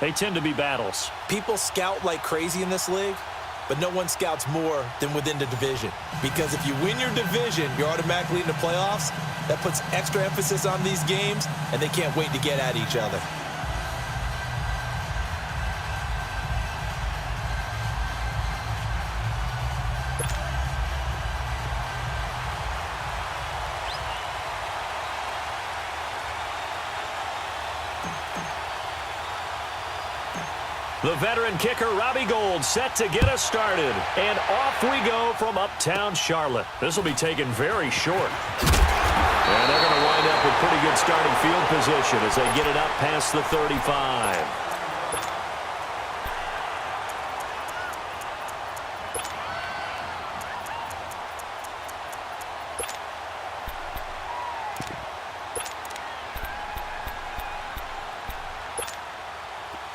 They tend to be battles. People scout like crazy in this league, but no one scouts more than within the division. Because if you win your division, you're automatically in the playoffs. That puts extra emphasis on these games, and they can't wait to get at each other. The veteran kicker, Robbie Gould, set to get us started. And off we go from uptown Charlotte. This will be taken very short. And they're going to wind up with pretty good starting field position as they get it up past the 35.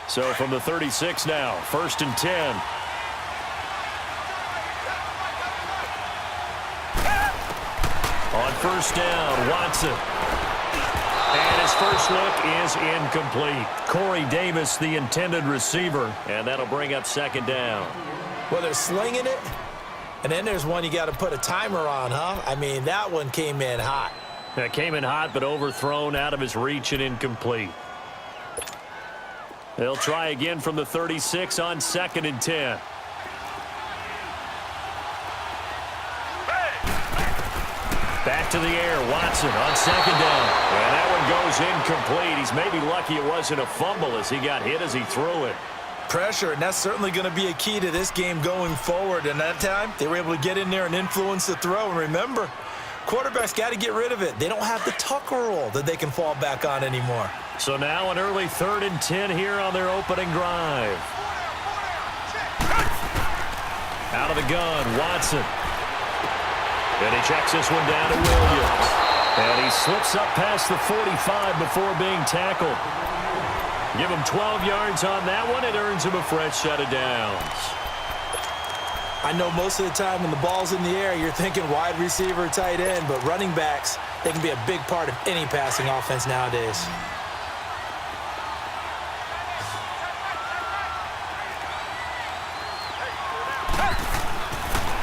So from the 36 now, 1st and 10. On 1st down, Watson. And his first look is incomplete. Corey Davis, the intended receiver, and that'll bring up 2nd down. Well, they're slinging it, and then there's one you got to put a timer on, huh? I mean, that one came in hot. That came in hot, but overthrown, out of his reach, and incomplete. They'll try again from the 36 on 2nd and 10. Back to the air, Watson on 2nd down. And that one goes incomplete. He's maybe lucky it wasn't a fumble as he got hit as he threw it. Pressure, and that's certainly going to be a key to this game going forward. And that time, they were able to get in there and influence the throw. And remember, quarterbacks got to get rid of it. They don't have the tuck rule that they can fall back on anymore. So now an early 3rd and 10 here on their opening drive. Out of the gun, Watson. And he checks this one down to Williams. And he slips up past the 45 before being tackled. Give him 12 yards on that one. It earns him a fresh set of downs. I know most of the time when the ball's in the air, you're thinking wide receiver, tight end, but running backs, they can be a big part of any passing offense nowadays.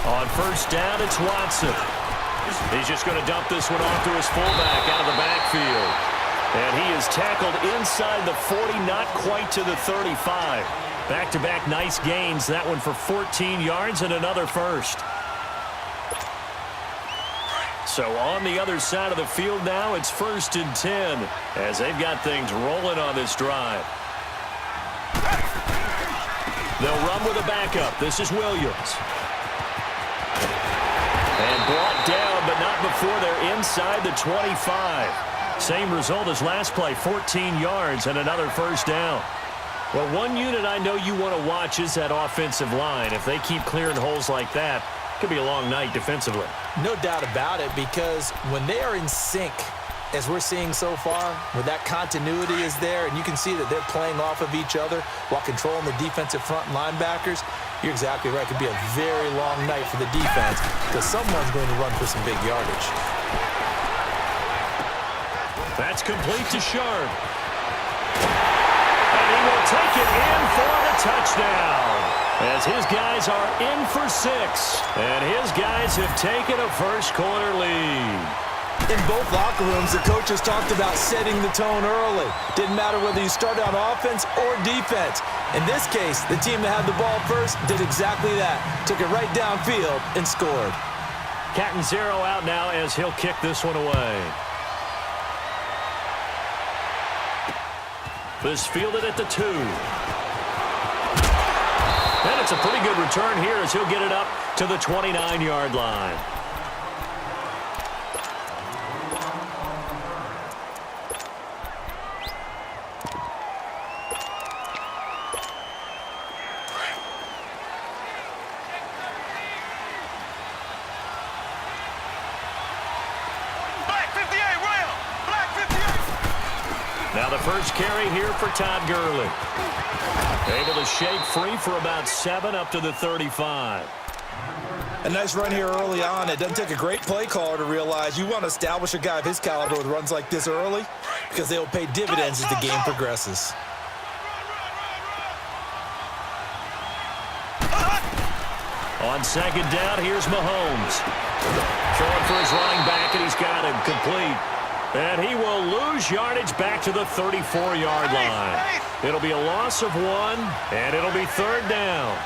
On 1st down, it's Watson. He's just going to dump this one off to his fullback out of the backfield. And he is tackled inside the 40, not quite to the 35. Back-to-back nice gains. That one for 14 yards and another first. So on the other side of the field now, it's 1st and 10 as they've got things rolling on this drive. They'll run with a backup. This is Williams. And brought down, but not before they're inside the 25. Same result as last play, 14 yards and another 1st down. Well, one unit I know you want to watch is that offensive line. If they keep clearing holes like that, it could be a long night defensively. No doubt about it, because when they are in sync, as we're seeing so far, where that continuity is there, and you can see that they're playing off of each other while controlling the defensive front linebackers, you're exactly right. It could be a very long night for the defense because someone's going to run for some big yardage. That's complete to Sharp. And he will take it in for the touchdown as his guys are in for 6. And his guys have taken a first-quarter lead. In both locker rooms, the coaches talked about setting the tone early. Didn't matter whether you started on offense or defense. In this case, the team that had the ball first did exactly that. Took it right downfield and scored. Catanzaro out now as he'll kick this one away. This fielded at the 2. And it's a pretty good return here as he'll get it up to the 29-yard line. Now the first carry here for Todd Gurley. Able to shake free for about 7 up to the 35. A nice run here early on. It doesn't take a great play caller to realize you want to establish a guy of his caliber with runs like this early because they will pay dividends as the game progresses. On second down, here's Mahomes. Throwing for his running back, and he's got him complete. And he will lose yardage back to the 34-yard line. It'll be a loss of 1, and it'll be third down.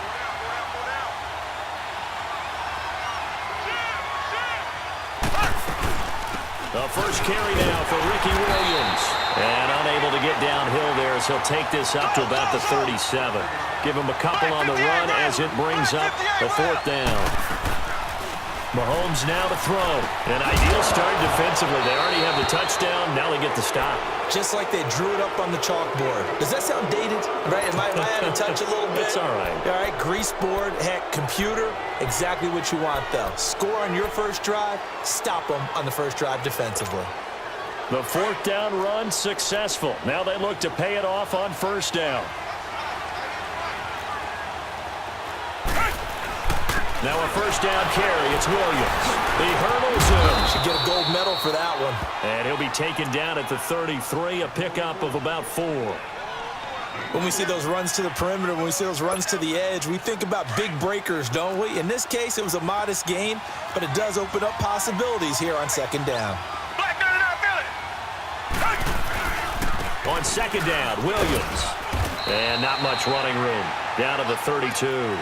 The first carry now for Ricky Williams. And unable to get downhill there as he'll take this up to about the 37. Give him a couple on the run as it brings up the fourth down. Mahomes now to throw. An ideal start defensively. They already have the touchdown. Now they get the stop. Just like they drew it up on the chalkboard. Does that sound dated? Right? Am I out of touch a little bit? It's all right. All right, grease board, heck, computer, exactly what you want, though. Score on your first drive, stop them on the first drive defensively. The fourth down run successful. Now they look to pay it off on first down. Now a first down carry. It's Williams. He hurdles him. Should get a gold medal for that one. And he'll be taken down at the 33, a pickup of about 4. When we see those runs to the perimeter, when we see those runs to the edge, we think about big breakers, don't we? In this case, it was a modest gain, but it does open up possibilities here on second down. On second down, Williams. And not much running room. Down to the 32.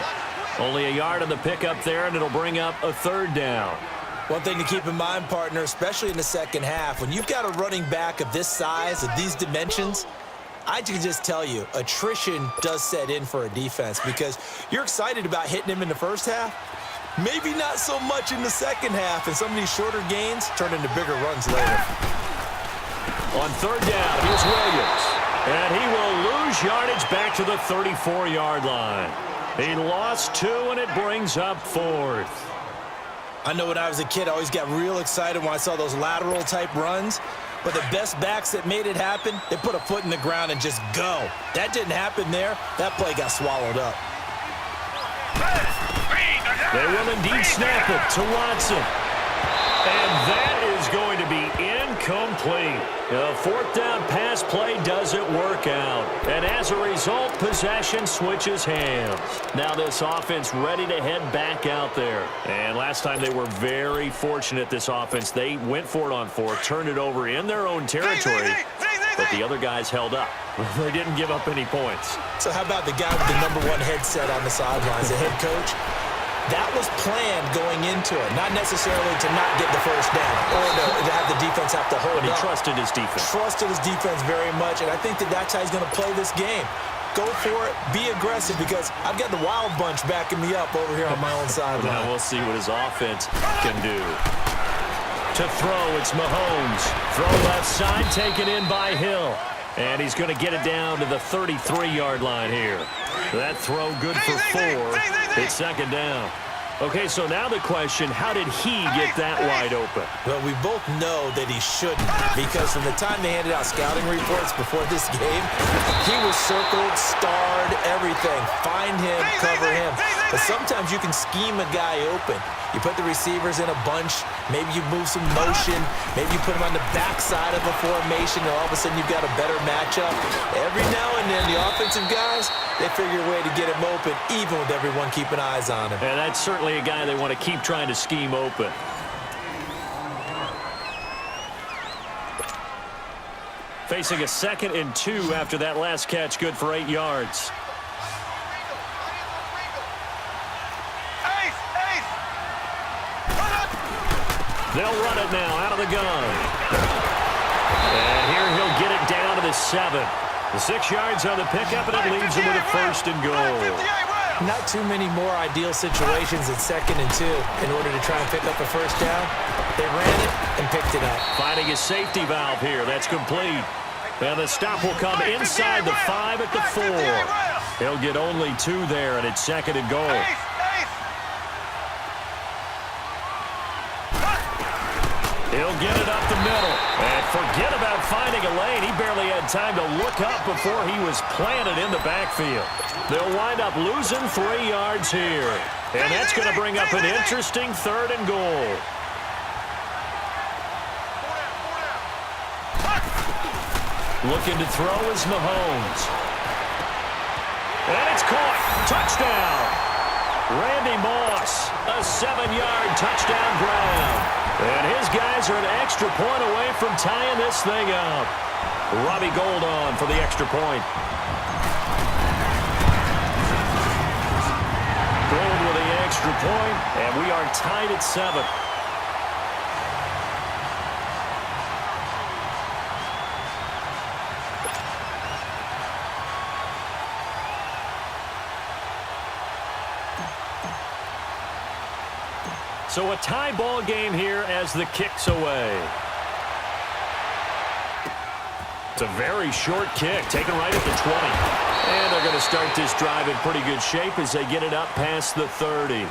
Only a yard on the pickup there, and it'll bring up a third down. One thing to keep in mind, partner, especially in the second half, when you've got a running back of this size, of these dimensions, I can just tell you, attrition does set in for a defense because you're excited about hitting him in the first half. Maybe not so much in the second half, and some of these shorter gains turn into bigger runs later. On third down, here's Williams. And he will lose yardage back to the 34-yard line. He lost 2, and it brings up fourth. I know when I was a kid, I always got real excited when I saw those lateral-type runs. But the best backs that made it happen, they put a foot in the ground and just go. That didn't happen there. That play got swallowed up. They will indeed snap it to Watson. And that is going to be incomplete. The fourth down pass play doesn't work out. And as a result, possession switches hands. Now this offense ready to head back out there. And last time they were very fortunate, this offense. They went for it on 4, turned it over in their own territory. But the other guys held up. They didn't give up any points. So how about the guy with the number 1 headset on the sidelines, the head coach? That was planned going into it, not necessarily to not get the first down or to have the defense have to hold up. But he up. trusted his defense. Trusted his defense very much, and I think that's how he's going to play this game. Go for it, be aggressive, because I've got the wild bunch backing me up over here on my own sideline. Now we'll see what his offense can do. To throw, it's Mahomes. Throw left side, taken in by Hill. And he's going to get it down to the 33-yard line here. That throw good for 4. It's second down. Okay, so now the question, how did he get that wide open? Well, we both know that he shouldn't, because from the time they handed out scouting reports before this game, he was circled, starred, everything. Find him, cover him. But sometimes you can scheme a guy open. You put the receivers in a bunch. Maybe you move some motion. Maybe you put them on the backside of a formation, and all of a sudden you've got a better matchup. Every now and then, the offensive guys, they figure a way to get him open, even with everyone keeping eyes on him. And that's certainly a guy they want to keep trying to scheme open. Facing a 2nd and 2 after that last catch, good for 8 yards. They'll run it now out of the gun. And here he'll get it down to the 7. The 6 yards on the pickup, and it leaves him with a 1st and goal. Not too many more ideal situations at 2nd and 2 in order to try and pick up a first down. They ran it and picked it up. Finding a safety valve here. That's complete. And the stop will come inside the 5 at the 4. He'll get only 2 there, and it's 2nd and goal. He'll get it up the middle. And forget about finding a lane. He barely had time to look up before he was planted in the backfield. They'll wind up losing 3 yards here. And that's going to bring up an interesting 3rd and goal. Looking to throw is Mahomes. And it's caught. Touchdown. Randy Moss a 7-yard touchdown grab. And his guys are an extra point away from tying this thing up. Robbie Gould on for the extra point. Gould with the extra point, and we are tied at 7. So a tie ball game here as the kick's away. It's a very short kick, taken right at the 20. And they're going to start this drive in pretty good shape as they get it up past the 30.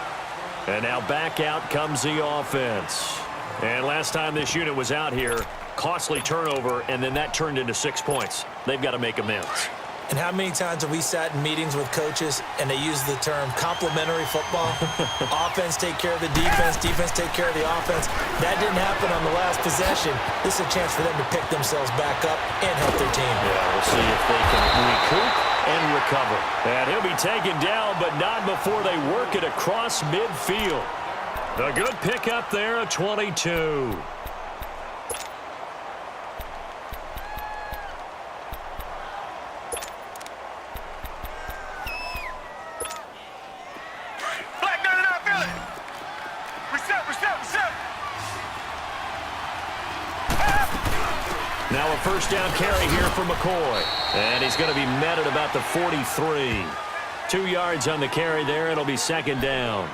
And now back out comes the offense. And last time this unit was out here, costly turnover, and then that turned into 6 points. They've got to make amends. And how many times have we sat in meetings with coaches and they use the term complementary football? Offense take care of the defense, defense take care of the offense. That didn't happen on the last possession. This is a chance for them to pick themselves back up and help their team. Yeah, we'll see if they can recoup and recover. And he'll be taken down, but not before they work it across midfield. A good pickup there, a 22. Now a first down carry here for McCoy. And he's going to be met at about the 43. 2 yards on the carry there. It'll be second down.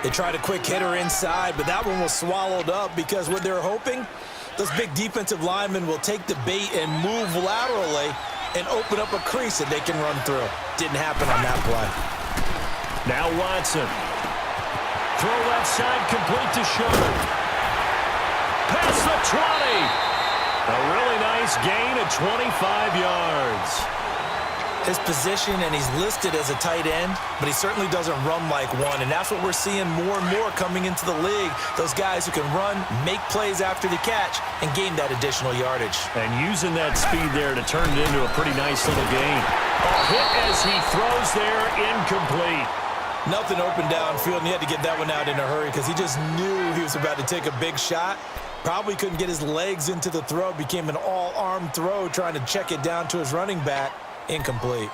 They tried a quick hitter inside, but that one was swallowed up because what they're hoping, those big defensive linemen will take the bait and move laterally and open up a crease that they can run through. Didn't happen on that play. Now Watson. Throw left side, complete to Sherman. Past the 20. A really nice gain of 25 yards. His position, and he's listed as a tight end, but he certainly doesn't run like one, and that's what we're seeing more and more coming into the league. Those guys who can run, make plays after the catch, and gain that additional yardage. And using that speed there to turn it into a pretty nice little gain. A hit as he throws there, incomplete. Nothing open downfield, and he had to get that one out in a hurry because he just knew he was about to take a big shot. Probably couldn't get his legs into the throw. Became an all-arm throw trying to check it down to his running back. Incomplete.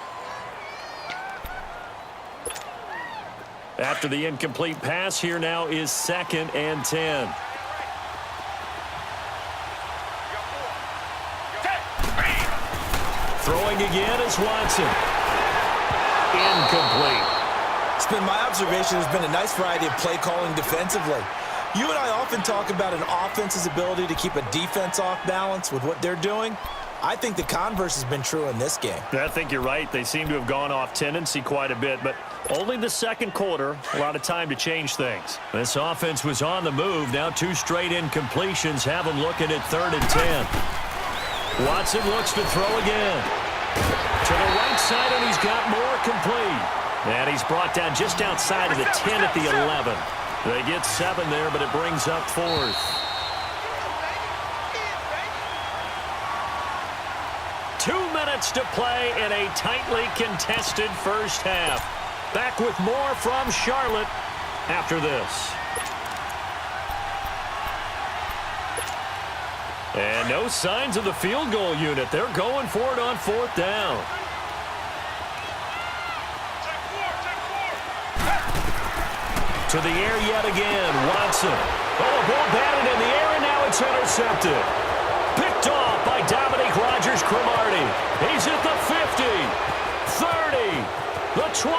After the incomplete pass, here now is 2nd and 10. Throwing again is Watson. Incomplete. It's been my observation there's been a nice variety of play calling defensively. You and I often talk about an offense's ability to keep a defense off balance with what they're doing. I think the converse has been true in this game. I think you're right. They seem to have gone off tendency quite a bit, but only the second quarter, a lot of time to change things. This offense was on the move. Now 2 straight incompletions have them looking at 3rd and 10. Watson looks to throw again. To the right side, and he's got more complete. And he's brought down just outside of the 10 at the 11. They get 7 there, but it brings up 4th. 2 minutes to play in a tightly contested first half. Back with more from Charlotte after this. And no signs of the field goal unit. They're going for it on 4th down. To the air yet again, Watson. Oh, a ball batted in the air, and now it's intercepted. Picked off by Dominique Rodgers-Cromartie. He's at the 50, 30, the 20,